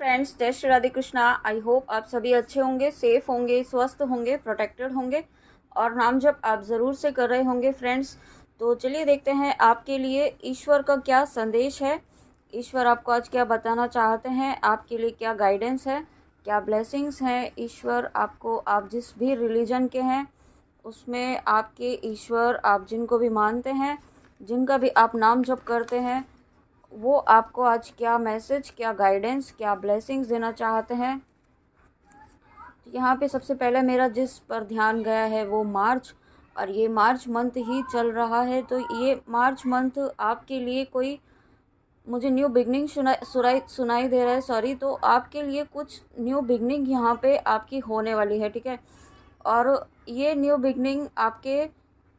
Friends, जय Shri Radhe Krishna. I hope आप सभी अच्छे होंगे, सेफ होंगे, स्वस्थ होंगे, प्रोटेक्टेड होंगे और नाम जप आप ज़रूर से कर रहे होंगे फ्रेंड्स। तो चलिए देखते हैं आपके लिए ईश्वर का क्या संदेश है। ईश्वर आपको आज क्या बताना चाहते हैं, आपके लिए क्या गाइडेंस है, क्या ब्लेसिंग्स हैं। ईश्वर आपको, आप जिस भी रिलीजन के हैं उसमें आपके ईश्वर, आप जिनको भी मानते हैं, जिनका भी आप नाम जप करते हैं, वो आपको आज क्या मैसेज, क्या गाइडेंस, क्या ब्लेसिंग्स देना चाहते हैं। यहाँ पे सबसे पहले मेरा जिस पर ध्यान गया है वो मार्च, और ये मार्च मंथ ही चल रहा है। तो ये मार्च मंथ आपके लिए कोई, मुझे न्यू बिगनिंग सुनाई दे रहा है, सॉरी। तो आपके लिए कुछ न्यू बिगनिंग यहाँ पे आपकी होने वाली है, ठीक है। और ये न्यू बिगनिंग आपके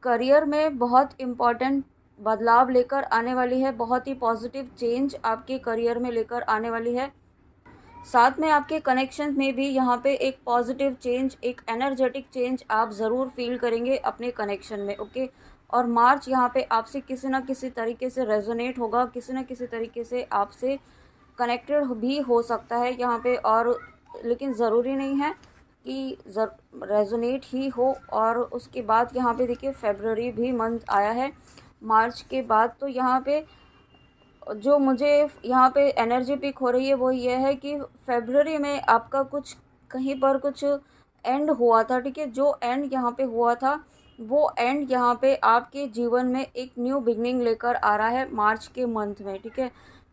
करियर में बहुत इम्पॉर्टेंट बदलाव लेकर आने वाली है, बहुत ही पॉजिटिव चेंज आपके करियर में लेकर आने वाली है। साथ में आपके कनेक्शन में भी यहाँ पे एक पॉजिटिव चेंज, एक एनर्जेटिक चेंज आप ज़रूर फील करेंगे अपने कनेक्शन में, ओके। और मार्च यहाँ पे आपसे किसी ना किसी तरीके से रेजोनेट होगा, किसी न किसी तरीके से आपसे कनेक्टेड भी हो सकता है यहाँ पे। और लेकिन ज़रूरी नहीं है कि रेजोनेट ही हो। और उसके बाद यहाँ पे देखिए फरवरी भी मंथ आया है मार्च के बाद। तो यहाँ पे जो मुझे यहाँ पे एनर्जी पिक हो रही है वो ये है कि फरवरी में आपका कुछ कहीं पर कुछ एंड हुआ था, ठीक है। जो एंड यहाँ पे हुआ था वो एंड यहाँ पे आपके जीवन में एक न्यू बिगनिंग लेकर आ रहा है मार्च के मंथ में, ठीक है।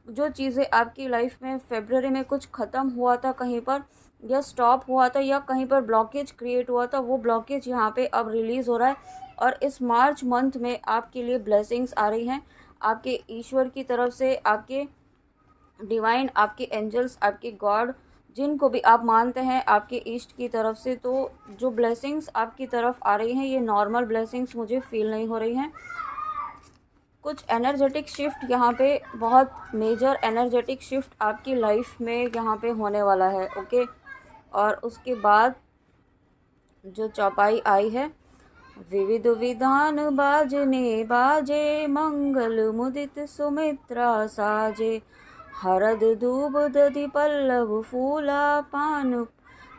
जो चीज़ें आपकी लाइफ में फरवरी में कुछ ख़त्म हुआ था कहीं पर, या स्टॉप हुआ था, या कहीं पर ब्लॉकेज क्रिएट हुआ था, वो ब्लॉकेज यहाँ पे अब रिलीज़ हो रहा है। और इस मार्च मंथ में आपके लिए ब्लेसिंग्स आ रही हैं आपके ईश्वर की तरफ से, आपके डिवाइन, आपके एंजल्स, आपके गॉड, जिनको भी आप मानते हैं, आपके ईस्ट की तरफ से। तो जो ब्लेसिंग्स आपकी तरफ आ रही हैं ये नॉर्मल ब्लेसिंग्स मुझे फील नहीं हो रही हैं। कुछ एनर्जेटिक शिफ्ट यहाँ पे, बहुत मेजर एनर्जेटिक शिफ्ट आपकी लाइफ में यहाँ पे होने वाला है, ओके। और उसके बाद जो चौपाई आई है, विविध विधान बाजने बाजे, मंगल मुदित सुमित्रा साजे, हरद दूब दधि पल्लव फूला, पान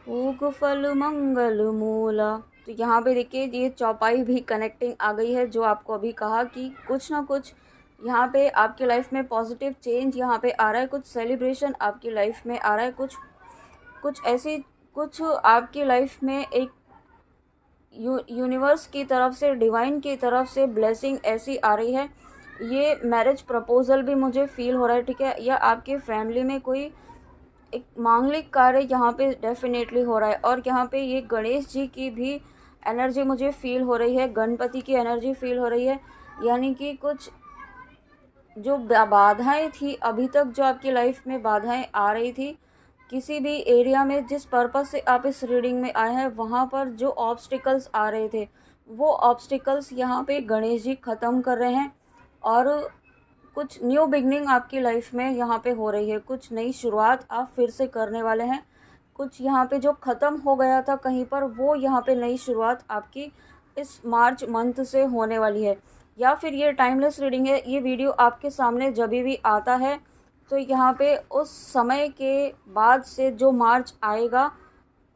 पूग फल मंगल मूला। तो यहाँ पे देखिए ये चौपाई भी कनेक्टिंग आ गई है, जो आपको अभी कहा कि कुछ ना कुछ यहाँ पे आपकी लाइफ में पॉजिटिव चेंज यहाँ पे आ रहा है, कुछ सेलिब्रेशन आपकी लाइफ में आ रहा है, कुछ ऐसी, कुछ आपकी लाइफ में एक यूनिवर्स की तरफ से, डिवाइन की तरफ से ब्लेसिंग ऐसी आ रही है। ये मैरिज प्रपोजल भी मुझे फील हो रहा है, ठीक है। या आपके फैमिली में कोई एक मांगलिक कार्य यहाँ पे डेफिनेटली हो रहा है। और यहाँ पे ये गणेश जी की भी एनर्जी मुझे फील हो रही है, गणपति की एनर्जी फील हो रही है। यानी कि कुछ जो बाधाएं थी अभी तक, जो आपकी लाइफ में बाधाएं आ रही थी किसी भी एरिया में, जिस पर्पस से आप इस रीडिंग में आए हैं, वहाँ पर जो ऑब्स्टिकल्स आ रहे थे वो ऑब्स्टिकल्स यहाँ पे गणेश जी ख़त्म कर रहे हैं। और कुछ न्यू बिगनिंग आपकी लाइफ में यहाँ पे हो रही है, कुछ नई शुरुआत आप फिर से करने वाले हैं। कुछ यहाँ पे जो ख़त्म हो गया था कहीं पर, वो यहाँ पे नई शुरुआत आपकी इस मार्च मंथ से होने वाली है। या फिर ये टाइमलेस रीडिंग है, ये वीडियो आपके सामने जब भी आता है तो यहाँ पे उस समय के बाद से जो मार्च आएगा,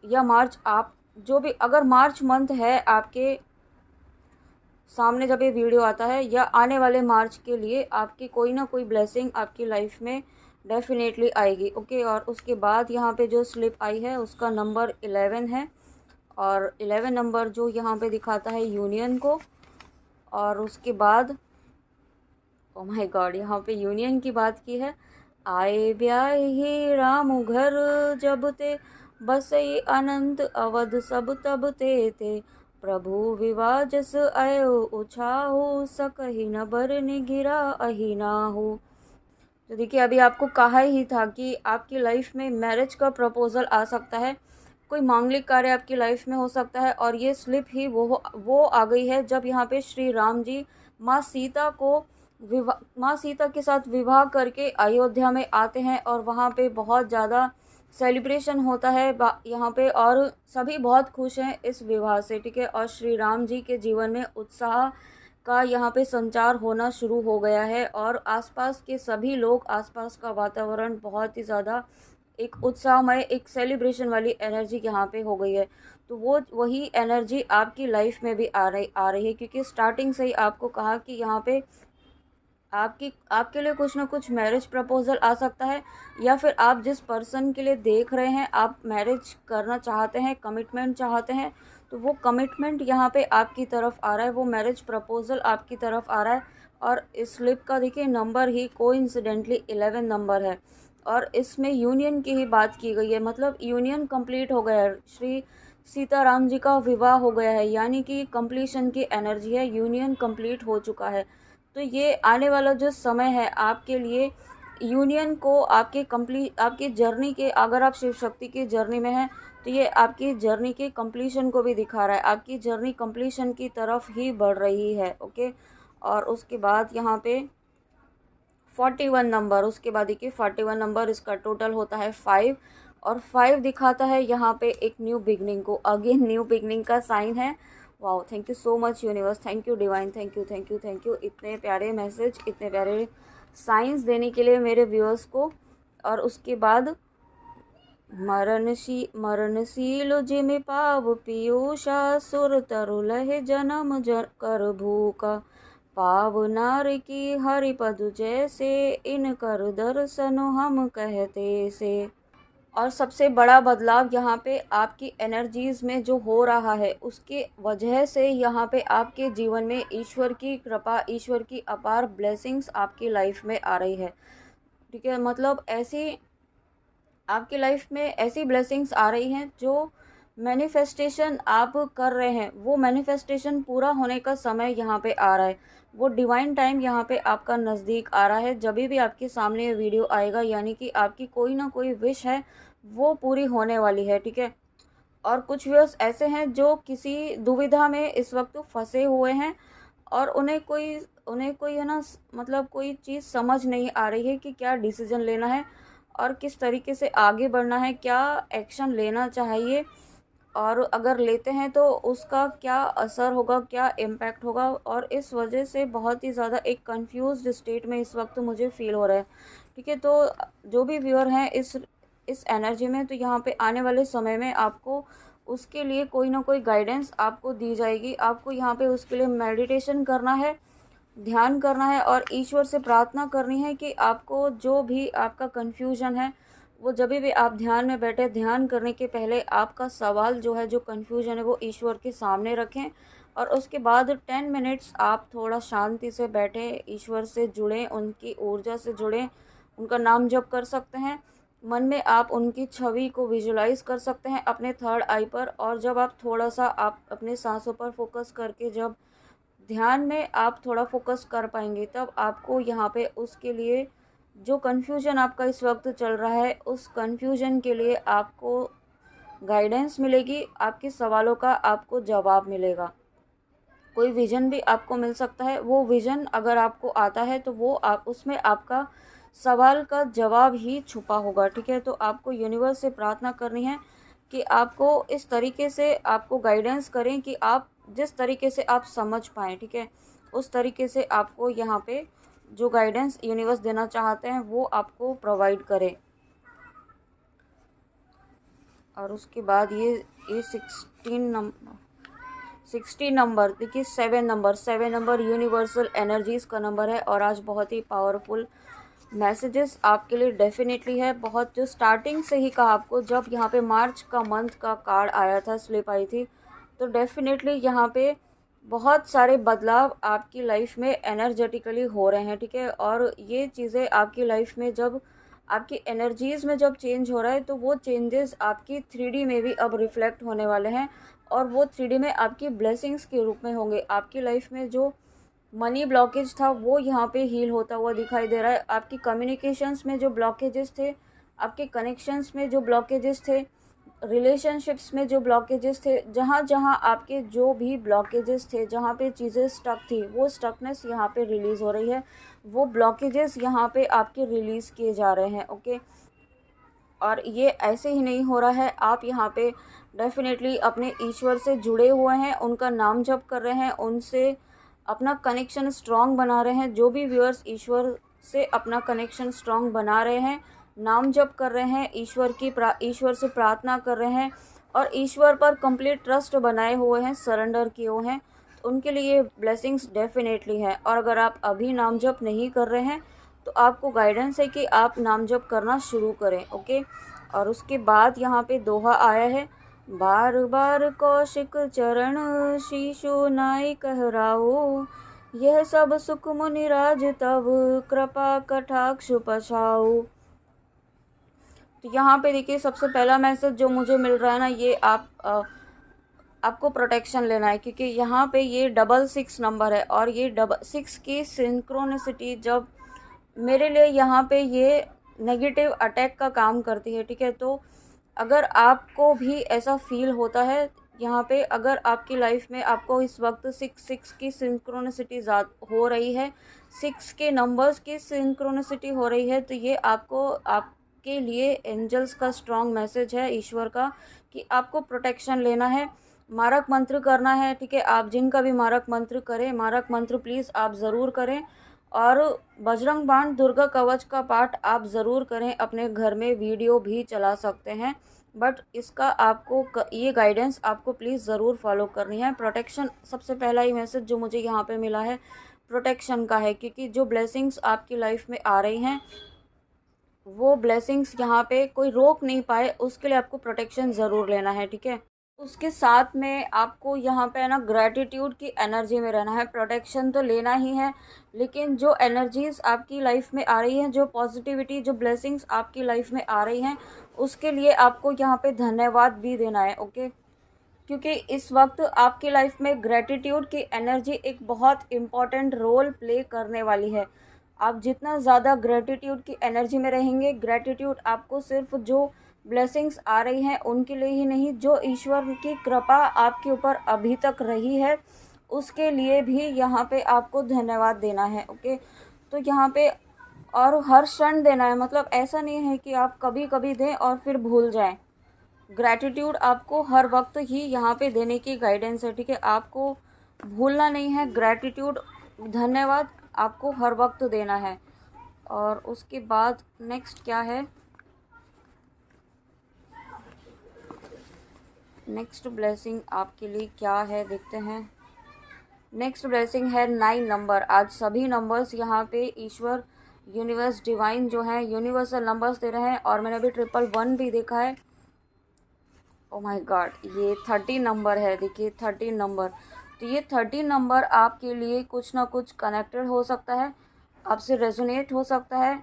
या मार्च आप जो भी, अगर मार्च मंथ है आपके सामने जब ये वीडियो आता है, या आने वाले मार्च के लिए आपकी कोई ना कोई ब्लेसिंग आपकी लाइफ में डेफिनेटली आएगी, ओके। और उसके बाद यहाँ पे जो स्लिप आई है उसका नंबर 11 है, और 11 नंबर जो यहाँ पे दिखाता है यूनियन को। और उसके बाद ओ माय गॉड, यहाँ पे यूनियन की बात की है। आए ब्याही राम घर जब ते, बसई अनंत अवध सब तब ते, प्रभु विवाह जस आयो उछाहु, सकहि न बरनि गिरा अहि नाहु। तो देखिए अभी आपको कहा ही था कि आपकी लाइफ में मैरिज का प्रपोजल आ सकता है, कोई मांगलिक कार्य आपकी लाइफ में हो सकता है। और ये स्लिप ही वो आ गई है जब यहाँ पे श्री राम जी माँ सीता को माँ सीता के साथ विवाह करके अयोध्या में आते हैं, और वहाँ पे बहुत ज़्यादा सेलिब्रेशन होता है यहाँ पे, और सभी बहुत खुश हैं इस विवाह से, ठीक है। और श्री राम जी के जीवन में उत्साह का यहाँ पे संचार होना शुरू हो गया है, और आसपास के सभी लोग, आसपास का वातावरण बहुत ही ज़्यादा एक उत्साहमय, एक सेलिब्रेशन वाली एनर्जी यहाँ पे हो गई है। तो वो वही एनर्जी आपकी लाइफ में भी आ रही है, क्योंकि स्टार्टिंग से ही आपको कहा कि यहाँ पे आपके लिए कुछ ना कुछ मैरिज प्रपोजल आ सकता है, या फिर आप जिस पर्सन के लिए देख रहे हैं, आप मैरिज करना चाहते हैं, कमिटमेंट चाहते हैं, तो वो कमिटमेंट यहाँ पे आपकी तरफ आ रहा है, वो मैरिज प्रपोजल आपकी तरफ आ रहा है। और इस स्लिप का देखिए नंबर ही कोइंसिडेंटली 11 नंबर है, और इसमें यूनियन की ही बात की गई है, मतलब यूनियन कंप्लीट हो गया है, श्री सीताराम जी का विवाह हो गया है, यानी कि कंप्लीशन की एनर्जी है, यूनियन कंप्लीट हो चुका है। तो ये आने वाला जो समय है आपके लिए, यूनियन को आपकी जर्नी के, अगर आप शिव शक्ति की जर्नी में हैं तो ये आपकी जर्नी के कंप्लीशन को भी दिखा रहा है, आपकी जर्नी कंप्लीशन की तरफ ही बढ़ रही है। ओके, और उसके बाद यहाँ पे 41 नंबर, उसके बाद देखिए 41 नंबर, इसका टोटल होता है 5, और 5 दिखाता है यहाँ पे एक न्यू बिगनिंग को, अगेन न्यू बिगनिंग का साइन है। Wow, thank you so much universe, thank you divine, thank you thank you thank you, इतने प्यारे मैसेज, इतने प्यारे साइंस देने के लिए मेरे व्यूअर्स को। और उसके बाद मरणशील जिमि पाव पीयूषा, सुर तरु लहे जन्म कर भूका, पाव नार की हरिपद जैसे, इन कर दर्शन हम कहते से। और सबसे बड़ा बदलाव यहाँ पे आपकी एनर्जीज़ में जो हो रहा है, उसके वजह से यहाँ पे आपके जीवन में ईश्वर की कृपा, ईश्वर की अपार ब्लेसिंग्स आपकी लाइफ में आ रही है। ठीक है, मतलब ऐसी आपकी लाइफ में ऐसी ब्लेसिंग्स आ रही हैं, जो मैनिफेस्टेशन आप कर रहे हैं, वो मैनिफेस्टेशन पूरा होने का समय यहाँ पे आ रहा है, वो डिवाइन टाइम यहाँ पे आपका नज़दीक आ रहा है। जब भी आपके सामने ये वीडियो आएगा, यानी कि आपकी कोई ना कोई विश है वो पूरी होने वाली है। ठीक है, और कुछ व्यूअर्स ऐसे हैं जो किसी दुविधा में इस वक्त फंसे हुए हैं, और उन्हें कोई है ना, मतलब कोई चीज़ समझ नहीं आ रही है कि क्या डिसीजन लेना है और किस तरीके से आगे बढ़ना है, क्या एक्शन लेना चाहिए, और अगर लेते हैं तो उसका क्या असर होगा, क्या इम्पैक्ट होगा। और इस वजह से बहुत ही ज़्यादा एक कंफ्यूज्ड स्टेट में इस वक्त मुझे फील हो रहा है। ठीक है, तो जो भी व्यूअर हैं इस एनर्जी में, तो यहाँ पे आने वाले समय में आपको उसके लिए कोई ना कोई गाइडेंस आपको दी जाएगी। आपको यहाँ पे उसके लिए मेडिटेशन करना है, ध्यान करना है, और ईश्वर से प्रार्थना करनी है कि आपको जो भी आपका कन्फ्यूजन है, वो जब भी आप ध्यान में बैठे, ध्यान करने के पहले आपका सवाल जो है, जो कन्फ्यूजन है, वो ईश्वर के सामने रखें। और उसके बाद 10 मिनट्स आप थोड़ा शांति से बैठें, ईश्वर से जुड़ें, उनकी ऊर्जा से जुड़ें, उनका नाम जप कर सकते हैं। मन में आप उनकी छवि को विजुलाइज कर सकते हैं अपने थर्ड आई पर। और जब आप थोड़ा सा आप अपने सांसों पर फोकस करके, जब ध्यान में आप थोड़ा फोकस कर पाएंगे, तब आपको यहाँ पे उसके लिए जो कन्फ्यूजन आपका इस वक्त चल रहा है, उस कन्फ्यूजन के लिए आपको गाइडेंस मिलेगी, आपके सवालों का आपको जवाब मिलेगा। कोई विज़न भी आपको मिल सकता है, वो विज़न अगर आपको आता है तो वो आप उसमें आपका सवाल का जवाब ही छुपा होगा। ठीक है, तो आपको यूनिवर्स से प्रार्थना करनी है कि आपको इस तरीके से आपको गाइडेंस करें कि आप जिस तरीके से आप समझ पाएँ। ठीक है, उस तरीके से आपको यहाँ पे जो गाइडेंस यूनिवर्स देना चाहते हैं वो आपको प्रोवाइड करें। और उसके बाद ये 60 नंबर देखिए, 7 नंबर यूनिवर्सल एनर्जीज़ का नंबर है, और आज बहुत ही पावरफुल मैसेजेस आपके लिए डेफिनेटली है। बहुत जो स्टार्टिंग से ही कहा आपको, जब यहाँ पे मार्च का मंथ का कार्ड आया था, स्लिप आई थी, तो डेफिनेटली यहाँ पे बहुत सारे बदलाव आपकी लाइफ में एनर्जेटिकली हो रहे हैं। ठीक है, और ये चीज़ें आपकी लाइफ में जब आपकी एनर्जीज़ में जब चेंज हो रहा है, तो वो चेंजेस आपकी 3D में भी अब रिफ्लेक्ट होने वाले हैं, और वो 3D में आपकी ब्लेसिंग्स के रूप में होंगे। आपकी लाइफ में जो मनी ब्लॉकेज था वो यहाँ पे हील होता हुआ दिखाई दे रहा है। आपकी कम्युनिकेशंस में जो ब्लॉकेजेस थे, आपके कनेक्शंस में जो ब्लॉकेजेस थे, रिलेशनशिप्स में जो ब्लॉकेजेस थे, जहाँ जहाँ आपके जो भी ब्लॉकेजेस थे, जहाँ पे चीज़ें स्टक थी, वो स्टकनेस यहाँ पे रिलीज़ हो रही है, वो ब्लॉकेजेस यहाँ पे आपके रिलीज़ किए जा रहे हैं। ओके, और ये ऐसे ही नहीं हो रहा है, आप यहाँ पे डेफिनेटली अपने ईश्वर से जुड़े हुए हैं, उनका नाम जप कर रहे हैं, उनसे अपना कनेक्शन स्ट्रॉन्ग बना रहे हैं। जो भी व्यूअर्स ईश्वर से अपना कनेक्शन स्ट्रॉन्ग बना रहे हैं, नाम जप कर रहे हैं, ईश्वर से प्रार्थना कर रहे हैं और ईश्वर पर कंप्लीट ट्रस्ट बनाए हुए हैं, सरेंडर किए हुए हैं, तो उनके लिए ब्लेसिंग्स डेफिनेटली है। और अगर आप अभी नाम जप नहीं कर रहे हैं तो आपको गाइडेंस है कि आप नाम जप करना शुरू करें। ओके, और उसके बाद यहाँ पे दोहा आया है, बार बार कौशिक चरण शीशु नाई कहराओ, यह सब सुख मुनिराज तब कृपा कटाक्ष पछाओ। तो यहाँ पे देखिए सबसे पहला मैसेज जो मुझे मिल रहा है ना, ये आपको प्रोटेक्शन लेना है, क्योंकि यहाँ पे ये 666 नंबर है और ये 6 की सिंक्रोनिसिटी जब मेरे लिए यहाँ पे ये नेगेटिव अटैक का काम करती है। ठीक है, तो अगर आपको भी ऐसा फील होता है यहाँ पे, अगर आपकी लाइफ में आपको इस वक्त 6 की सिंक्रोनिसिटी हो रही है, 6 के नंबर्स की सिंक्रोनिसिटी हो रही है, तो ये आपके लिए एंजल्स का स्ट्रॉन्ग मैसेज है, ईश्वर का, कि आपको प्रोटेक्शन लेना है, मारक मंत्र करना है। ठीक है, आप जिनका भी मारक मंत्र करें, मारक मंत्र प्लीज़ आप ज़रूर करें, और बजरंग बाण दुर्गा कवच का पाठ आप ज़रूर करें। अपने घर में वीडियो भी चला सकते हैं, बट इसका आपको ये गाइडेंस आपको प्लीज़ ज़रूर फॉलो करनी है। प्रोटेक्शन सबसे पहला ही मैसेज जो मुझे यहाँ पे मिला है प्रोटेक्शन का है, क्योंकि जो ब्लेसिंग्स आपकी लाइफ में आ रही हैं वो ब्लेसिंग्स यहाँ पे कोई रोक नहीं पाए, उसके लिए आपको प्रोटेक्शन ज़रूर लेना है। ठीक है, उसके साथ में आपको यहाँ पे ना ग्रैटिट्यूड की एनर्जी में रहना है। प्रोटेक्शन तो लेना ही है, लेकिन जो एनर्जीज़ आपकी लाइफ में आ रही हैं, जो पॉजिटिविटी, जो ब्लेसिंग्स आपकी लाइफ में आ रही हैं, उसके लिए आपको यहाँ पे धन्यवाद भी देना है। ओके, क्योंकि इस वक्त आपकी लाइफ में ग्रैटिट्यूड की एनर्जी एक बहुत इम्पॉर्टेंट रोल प्ले करने वाली है। आप जितना ज़्यादा ग्रैटिट्यूड की एनर्जी में रहेंगे, ग्रैटिट्यूड आपको सिर्फ जो ब्लेसिंग्स आ रही हैं उनके लिए ही नहीं, जो ईश्वर की कृपा आपके ऊपर अभी तक रही है उसके लिए भी यहाँ पे आपको धन्यवाद देना है। ओके, तो यहाँ पे और हर क्षण देना है, मतलब ऐसा नहीं है कि आप कभी कभी दें और फिर भूल जाएं। ग्रैटिट्यूड आपको हर वक्त ही यहाँ पे देने की गाइडेंस है। ठीक है, आपको भूलना नहीं है, ग्रैटिट्यूड, धन्यवाद आपको हर वक्त देना है। और उसके बाद नेक्स्ट क्या है, नेक्स्ट ब्लेसिंग आपके लिए क्या है देखते हैं। नेक्स्ट ब्लेसिंग है 9 नंबर। आज सभी नंबर्स यहाँ पे ईश्वर, यूनिवर्स, डिवाइन जो है यूनिवर्सल नंबर्स दे रहे हैं, और मैंने अभी 111 भी देखा है। ओ माय गॉड, ये 13 नंबर है, देखिए 13 नंबर। तो ये 13 नंबर आपके लिए कुछ ना कुछ कनेक्टेड हो सकता है, आपसे रेजोनेट हो सकता है।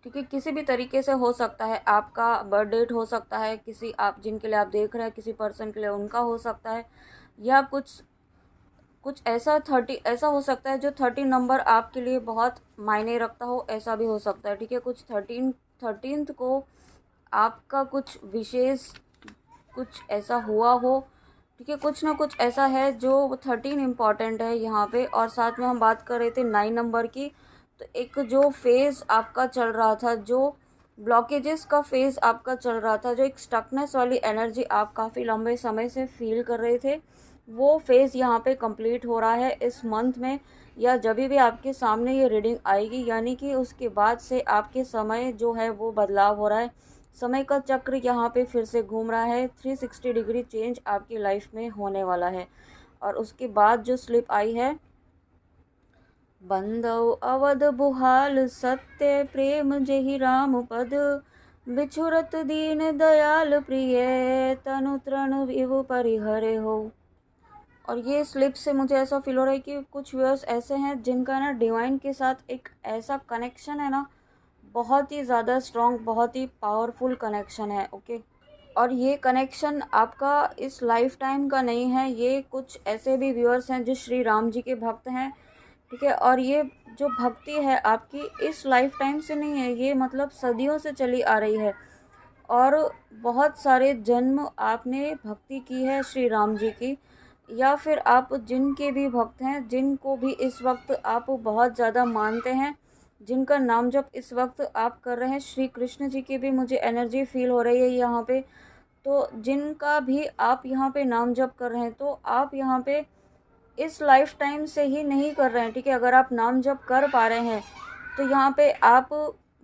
ठीक है, किसी भी तरीके से हो सकता है, आपका बर्थ डेट हो सकता है, किसी आप जिनके लिए आप देख रहे हैं किसी पर्सन के लिए उनका हो सकता है, या कुछ ऐसा 30 ऐसा हो सकता है जो 13 नंबर आपके लिए बहुत मायने रखता हो, ऐसा भी हो सकता है। ठीक है, कुछ 13th को आपका कुछ विशेष कुछ ऐसा हुआ हो। ठीक है, कुछ ना कुछ ऐसा है जो 13 इम्पॉर्टेंट है यहाँ पे। और साथ में हम बात कर रहे थे 9 नंबर की, तो एक जो फेज़ आपका चल रहा था, जो ब्लॉकेजेस का फेज़ आपका चल रहा था, जो एक स्टकनेस वाली एनर्जी आप काफ़ी लंबे समय से फील कर रहे थे, वो फेज़ यहाँ पे कंप्लीट हो रहा है इस मंथ में, या जब भी आपके सामने ये रीडिंग आएगी, यानी कि उसके बाद से आपके समय जो है वो बदलाव हो रहा है। समय का चक्र यहाँ पे फिर से घूम रहा है, 360 डिग्री चेंज आपकी लाइफ में होने वाला है। और उसके बाद जो स्लिप आई है, बंदौ अवध बुहाल सत्य प्रेम जेहि राम पद, बिछुरत दीन दयाल प्रिय तनु तृण विभु परिहरे हो। और ये स्लिप से मुझे ऐसा फील हो रहा है कि कुछ व्यूअर्स ऐसे हैं जिनका ना डिवाइन के साथ एक ऐसा कनेक्शन है ना, बहुत ही ज़्यादा स्ट्रॉन्ग, बहुत ही पावरफुल कनेक्शन है। ओके, और ये कनेक्शन आपका इस लाइफ टाइम का नहीं है, ये कुछ ऐसे भी व्यूअर्स हैं जो श्री राम जी के भक्त हैं। ठीक है, और ये जो भक्ति है आपकी इस लाइफ टाइम से नहीं है, ये मतलब सदियों से चली आ रही है, और बहुत सारे जन्म आपने भक्ति की है श्री राम जी की, या फिर आप जिनके भी भक्त हैं, जिनको भी इस वक्त आप बहुत ज़्यादा मानते हैं, जिनका नाम जप इस वक्त आप कर रहे हैं, श्री कृष्ण जी की भी मुझे एनर्जी फील हो रही है यहाँ पे। तो जिनका भी आप यहाँ पे नाम जप कर रहे हैं, तो आप यहाँ पे इस लाइफ टाइम से ही नहीं कर रहे हैं। ठीक है, अगर आप नाम जप कर पा रहे हैं तो यहाँ पे आप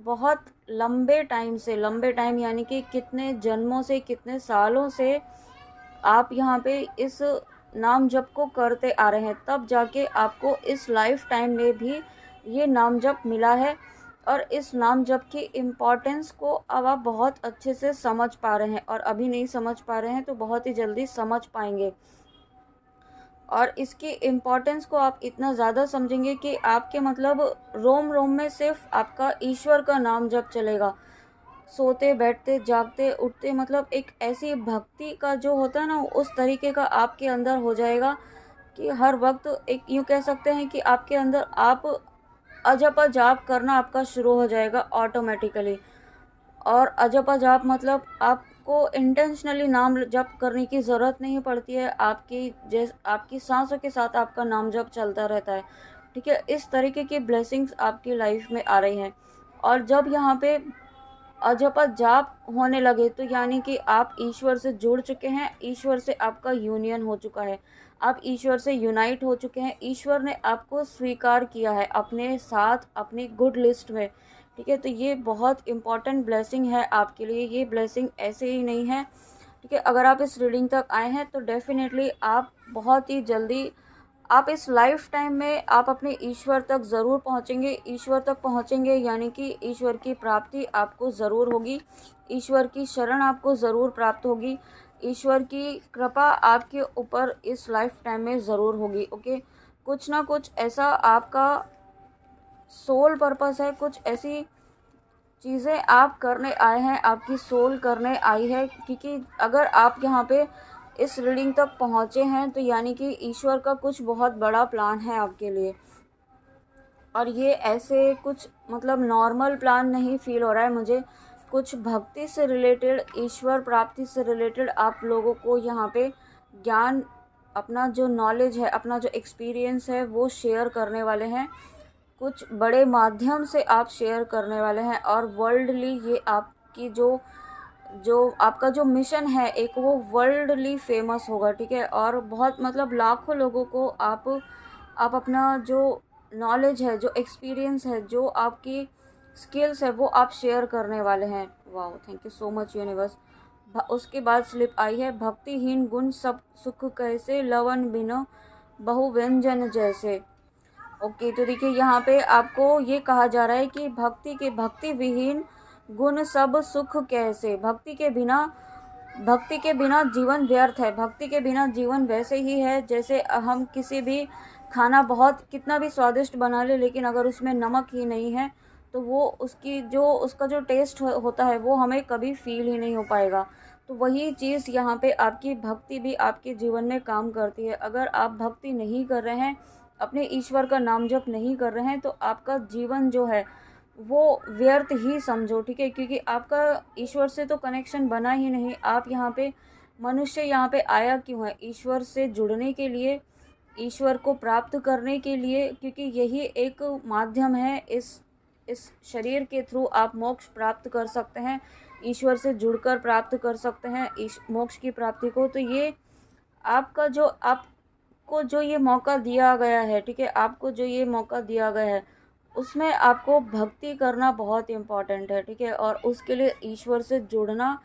बहुत लंबे टाइम यानी कि कितने जन्मों से, कितने सालों से आप यहाँ पे इस नाम जप को करते आ रहे हैं, तब जाके आपको इस लाइफ टाइम में भी ये नाम जप मिला है। और इस नाम जप की इम्पोर्टेंस को अब आप बहुत अच्छे से समझ पा रहे हैं, और अभी नहीं समझ पा रहे हैं तो बहुत ही जल्दी समझ पाएंगे। और इसकी इम्पोर्टेंस को आप इतना ज़्यादा समझेंगे कि आपके मतलब रोम रोम में सिर्फ आपका ईश्वर का नाम जप चलेगा। सोते बैठते जागते उठते मतलब एक ऐसी भक्ति का जो होता है ना, उस तरीके का आपके अंदर हो जाएगा कि हर वक्त एक यूँ कह सकते हैं कि आपके अंदर आप अजप जाप करना आपका शुरू हो जाएगा ऑटोमेटिकली। और अजप जाप मतलब आपको इंटेंशनली नाम जप करने की ज़रूरत नहीं पड़ती है, आपकी सांसों के साथ आपका नाम जप चलता रहता है। ठीक है, इस तरीके की ब्लेसिंग्स आपकी लाइफ में आ रही हैं। और जब यहाँ पे अजप जाप होने लगे तो यानी कि आप ईश्वर से जुड़ चुके हैं, ईश्वर से आपका यूनियन हो चुका है, आप ईश्वर से यूनाइट हो चुके हैं, ईश्वर ने आपको स्वीकार किया है अपने साथ, अपनी गुड लिस्ट में। ठीक है, तो ये बहुत इम्पॉर्टेंट ब्लेसिंग है आपके लिए। ये ब्लेसिंग ऐसे ही नहीं है। ठीक है, अगर आप इस रीडिंग तक आए हैं तो डेफिनेटली आप बहुत ही जल्दी, आप इस लाइफ टाइम में आप अपने ईश्वर तक ज़रूर पहुँचेंगे। ईश्वर तक पहुँचेंगे यानी कि ईश्वर की प्राप्ति आपको ज़रूर होगी, ईश्वर की शरण आपको ज़रूर प्राप्त होगी, ईश्वर की कृपा आपके ऊपर इस लाइफ टाइम में ज़रूर होगी। ओके, कुछ ना कुछ ऐसा आपका सोल पर्पस है, कुछ ऐसी चीज़ें आप करने आए हैं, आपकी सोल करने आई है। क्योंकि अगर आप यहाँ पे इस रीडिंग तक पहुँचे हैं तो यानी कि ईश्वर का कुछ बहुत बड़ा प्लान है आपके लिए। और ये ऐसे कुछ मतलब नॉर्मल प्लान नहीं फील हो रहा है मुझे, कुछ भक्ति से रिलेटेड, ईश्वर प्राप्ति से रिलेटेड आप लोगों को यहाँ पे ज्ञान, अपना जो नॉलेज है, अपना जो एक्सपीरियंस है वो शेयर करने वाले हैं। कुछ बड़े माध्यम से आप शेयर करने वाले हैं, और वर्ल्डली ये आपकी जो जो आपका जो मिशन है एक, वो वर्ल्डली फेमस होगा। ठीक है, और बहुत मतलब लाखों लोगों को आप अपना जो नॉलेज है, जो एक्सपीरियंस है, जो आपकी स्किल्स है वो आप शेयर करने वाले हैं। वाह, thank you so much universe. उसके बाद स्लिप आई है, भक्तिहीन गुण सब सुख कैसे, लवन बिनो बहु व्यंजन जैसे। ओके, तो देखिए यहाँ पे आपको ये कहा जा रहा है कि भक्ति विहीन गुण सब सुख कैसे। भक्ति के बिना जीवन व्यर्थ है, भक्ति के बिना जीवन वैसे ही है जैसे हम किसी भी खाना बहुत कितना भी स्वादिष्ट बना ले, लेकिन अगर उसमें नमक ही नहीं है तो वो उसका जो टेस्ट होता है वो हमें कभी फील ही नहीं हो पाएगा। तो वही चीज़ यहाँ पे आपकी भक्ति भी आपके जीवन में काम करती है। अगर आप भक्ति नहीं कर रहे हैं, अपने ईश्वर का नाम जप नहीं कर रहे हैं, तो आपका जीवन जो है वो व्यर्थ ही समझो। ठीक है, क्योंकि आपका ईश्वर से तो कनेक्शन बना ही नहीं। आप यहाँ पे मनुष्य यहाँ पे आया क्यों है? ईश्वर से जुड़ने के लिए, ईश्वर को प्राप्त करने के लिए, क्योंकि यही एक माध्यम है। इस शरीर के थ्रू आप मोक्ष प्राप्त कर सकते हैं, ईश्वर से जुड़कर प्राप्त कर सकते हैं मोक्ष की प्राप्ति को। तो ये आपका जो आपको जो ये मौका दिया गया है, ठीक है, आपको जो ये मौका दिया गया है उसमें आपको भक्ति करना बहुत इम्पॉर्टेंट है। ठीक है, और उसके लिए ईश्वर से जुड़ना,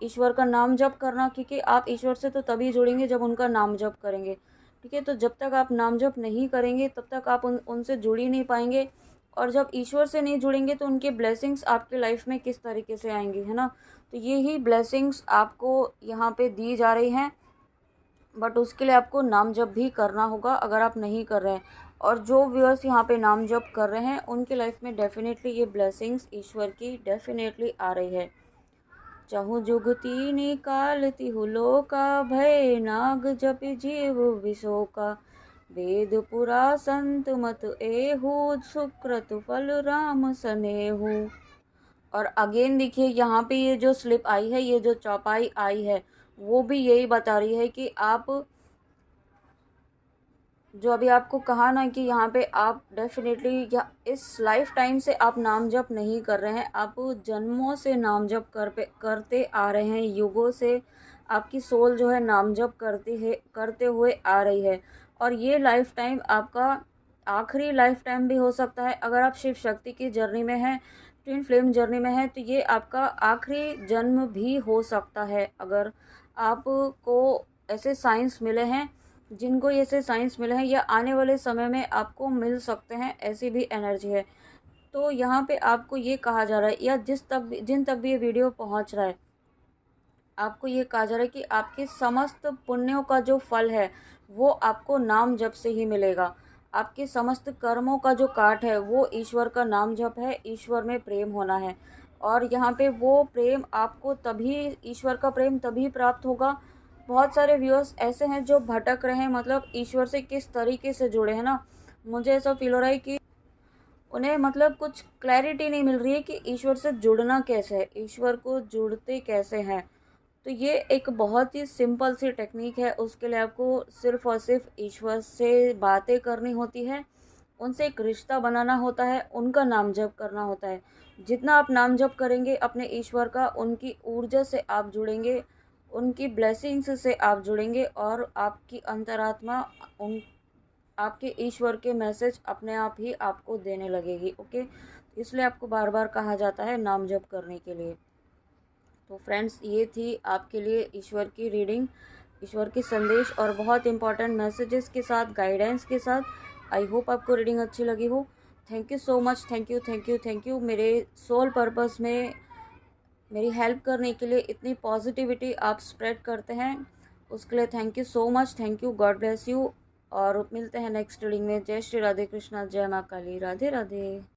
ईश्वर का नाम जप करना, क्योंकि आप ईश्वर से तो तभी जुड़ेंगे जब उनका नाम जप करेंगे। ठीक है, तो जब तक आप नाम जप नहीं करेंगे तब तक आप उनसे जुड़ ही नहीं पाएंगे। और जब ईश्वर से नहीं जुड़ेंगे तो उनकी ब्लेसिंग्स आपके लाइफ में किस तरीके से आएंगी, है ना। तो यही ब्लेसिंग्स आपको यहाँ पे दी जा रही हैं, बट उसके लिए आपको नाम जप भी करना होगा अगर आप नहीं कर रहे हैं। और जो व्यूअर्स यहाँ पे नाम जप कर रहे हैं उनकी लाइफ में डेफिनेटली ये ब्लेसिंग्स ईश्वर की डेफिनेटली आ रही है। चाहूँ जुगती निकालती हूँ लोका, भय नाग जप जीव विशोका, वेद पुरा संत मत एहू, सुकृत फल राम सनेहू। और अगेन देखिए यहाँ पे ये जो स्लिप आई है, ये जो चौपाई आई है, वो भी यही बता रही है कि आप जो अभी आपको कहा ना कि यहाँ पे आप डेफिनेटली इस लाइफ टाइम से आप नाम जप नहीं कर रहे हैं, आप जन्मों से नाम जप करते आ रहे हैं, युगों से आपकी सोल जो है नाम जप करते हुए आ रही है। और ये लाइफ टाइम आपका आखिरी लाइफ टाइम भी हो सकता है। अगर आप शिव शक्ति की जर्नी में हैं ट्विन फ्लेम जर्नी में हैं, तो ये आपका आखिरी जन्म भी हो सकता है। अगर आपको ऐसे साइंस मिले हैं, जिनको ऐसे साइंस मिले हैं, या आने वाले समय में आपको मिल सकते हैं, ऐसी भी एनर्जी है। तो यहाँ पे आपको ये कहा जा रहा है, या जिन तक भी ये वीडियो पहुँच रहा है, आपको ये कहा जा रहा है कि आपके समस्त पुण्यों का जो फल है वो आपको नाम जप से ही मिलेगा। आपके समस्त कर्मों का जो काट है वो ईश्वर का नाम जप है, ईश्वर में प्रेम होना है। और यहाँ पे वो प्रेम आपको तभी, ईश्वर का प्रेम तभी प्राप्त होगा। बहुत सारे व्यूअर्स ऐसे हैं जो भटक रहे हैं, मतलब ईश्वर से किस तरीके से जुड़े हैं ना, मुझे ऐसा फील हो रहा है कि उन्हें मतलब कुछ क्लैरिटी नहीं मिल रही है कि ईश्वर से जुड़ना कैसे है, ईश्वर को जुड़ते कैसे हैं। तो ये एक बहुत ही सिंपल सी टेक्निक है। उसके लिए आपको सिर्फ़ और सिर्फ ईश्वर से बातें करनी होती है, उनसे एक रिश्ता बनाना होता है, उनका नाम जप करना होता है। जितना आप नाम जप करेंगे अपने ईश्वर का, उनकी ऊर्जा से आप जुड़ेंगे, उनकी ब्लेसिंग्स से आप जुड़ेंगे, और आपकी अंतरात्मा उन आपके ईश्वर के मैसेज अपने आप ही आपको देने लगेगी। ओके, इसलिए आपको बार बार कहा जाता है नाम जप करने के लिए। तो फ्रेंड्स, ये थी आपके लिए ईश्वर की रीडिंग, ईश्वर के संदेश और बहुत इंपॉर्टेंट मैसेजेस के साथ, गाइडेंस के साथ। आई होप आपको रीडिंग अच्छी लगी हो। Thank you so much, thank you thank you thank you, मेरे सोल पर्पस में मेरी हेल्प करने के लिए इतनी पॉजिटिविटी आप स्प्रेड करते हैं, उसके लिए thank you so much, thank you, God bless you. और मिलते हैं नेक्स्ट रीडिंग में। जय श्री राधे कृष्णा, जय माँ काली, राधे राधे।